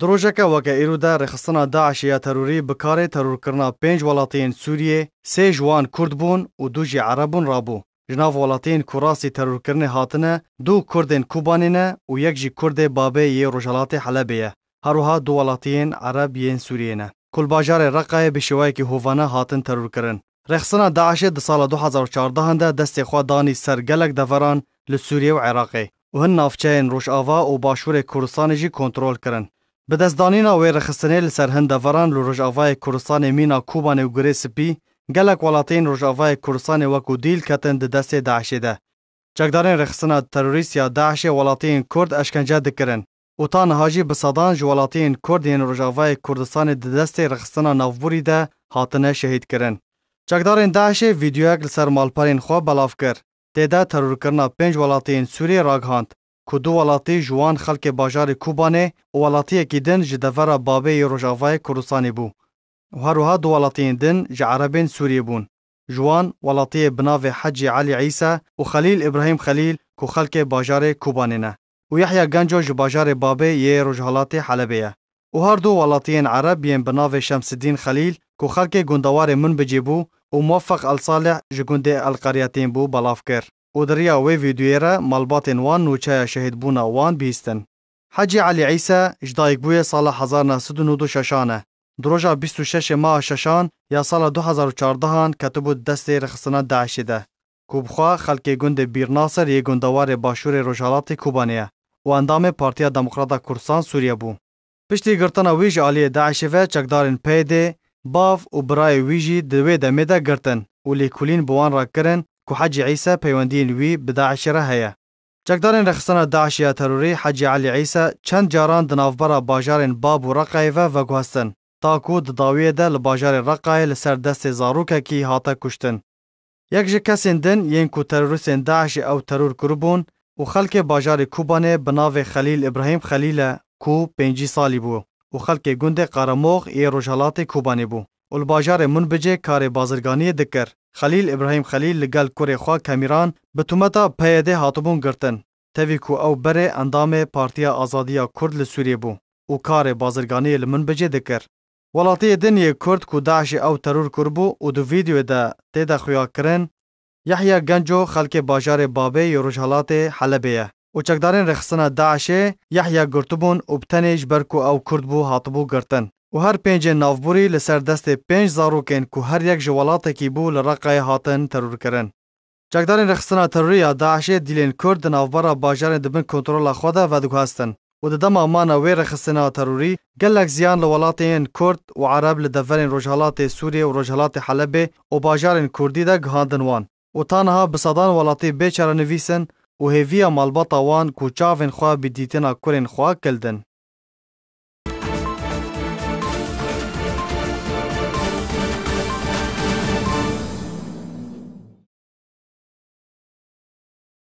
دروژک وکه ایرو ده رخصتنا داعش یا تروری بکار ترور کرنا 5 ولاتین سوریه 3 جوان کرد بون و 2 جی عربون رابو. جناف ولاتین کراسی ترور کرنه هاتنه 2 کردین کوبانینه و 1 جی کرد بابه یه رجالات حلبیه. هروها 2 ولاتین عرب یین سوریه نه. کل باجار رقای بشوایی که هوانه هاتن ترور کرن. رخصتنا داعش د سال 2014 هنده دست خود دانی سرگلک دوران لسوریه و عراقی و هن نافچین روشاوا و باشور کردستان جی کنترل کرن. به دستدانینا وی رخصتنه لسر هند دوران لروجاوای کردستان مینا کوبان و گره سپی گلک ولاتین روجاوای کردستان وکو دیل کتن د دست داعش ده. چکدارین رخصتنا تروریست یا داعش ولاتین کرد اشکنجه دکرن. و تا نهاجی بسادان جوالاتین کرد ین روجاوای کردستان د دست رخصتنا نافبوری ده هاتنه شهید کرن. چکدارین داعش ویدیویک لسر مالپارین خو بلاف کر. تیده ترور کرنا 5 ولاتین سوریه راگهاند. که 2 ولاتی جوان خلق باجار کوبانه و ولاتی که دن جدفر بابه روجاوای کردستانی بو. و هروها 2 ولاتین دن جعربین سوریه بون. جوان ولاتی بناو حج علی عیسی و خلیل ابراهیم خلیل که خلق باجار کوبانه نه. و یحیی گنجو جباجار بابه یه رجحالات حلبیه. و هر 2 ولاتین عرب ین بناو شمس الدین خلیل که خلق گندوار من بجیبو و موفق الصالح جگنده القریاتین بو بلاف کر. و دریا وی ویدیویره مالباتین وان نوچه شهید بونا وان بیستن. حج علی عیسی اجدایک بوی سال 1996 دروژا 26 ماه ششان یا سال 2014 کتبو دست رخصتنا داعش ده. کوبخوا خلق گند بیر ناصر یه گندوار باشور روجالات کوبانیه و اندام پارتیا دموکراتا کردستان سوریه بو. پشتی گرتنا ویج عالی داعش و چکدارین پیده باف و برای ویجی دوی دمیده گرتن و لیکولین بوان را کرن که حج عیسی پیوندین وی به داعش را هیا. چکدارین رخصتنا داعش یا تروری حج علی عیسی چند جاران دنافبرا باجارین باب و رقای و گوهستن تا کو داویه ده لباجار رقای لسر دست زاروکه کی هاتا کشتن. یک جه کسین دن ین کو تروریستین داعش او ترور کربون و خلق باجار کوبانه بناو خلیل ابراهیم خلیل کو 5 سالی بو و خلق گند قرموغ یه رجالات کوبانه بو. و الباجار منبجه کار بازرگانی دکر. خلیل ابراهیم خلیل لگل کره خواه کمیران به تومتا پیده هاتبون گرتن. تاوی کو او بره اندام پارتیا آزادیا کرد لسوریه بو و کار بازرگانی لمنبجه دکر. ولاتی دنیه کرد کو داعش او ترور کربو و دو ویدیو ده تیده خویا کرن یحیی گنجو خلق باجار بابه ی رجحالات حلبیه. و چکدارین رخصتنا داعش یحیی گرتبون و بتنیج برکو او کرد بو هاتبو گرتن. و هر 5 نافبوری لسر دست 5 زاروکن که هر یک جوالاته کی بو لرقای هاتن ترور کرن. چکدارین رخصتنا تروری یا داعش دیلین کرد نافبرا باجارین دبن کنترول خوده و دگوهستن. و ددم امانا وی رخصتنا تروری گلک زیان لولاتین کرد و عرب لدفرین رجحالات سوریه و رجحالات حلبه و باجارین کردی ده گهاندن وان. و تانها بسادان ولاتی بیچاره نویسن و هیویا مالباتا وان کو چاوین خواه بدیتنا کرین خواه کلدن.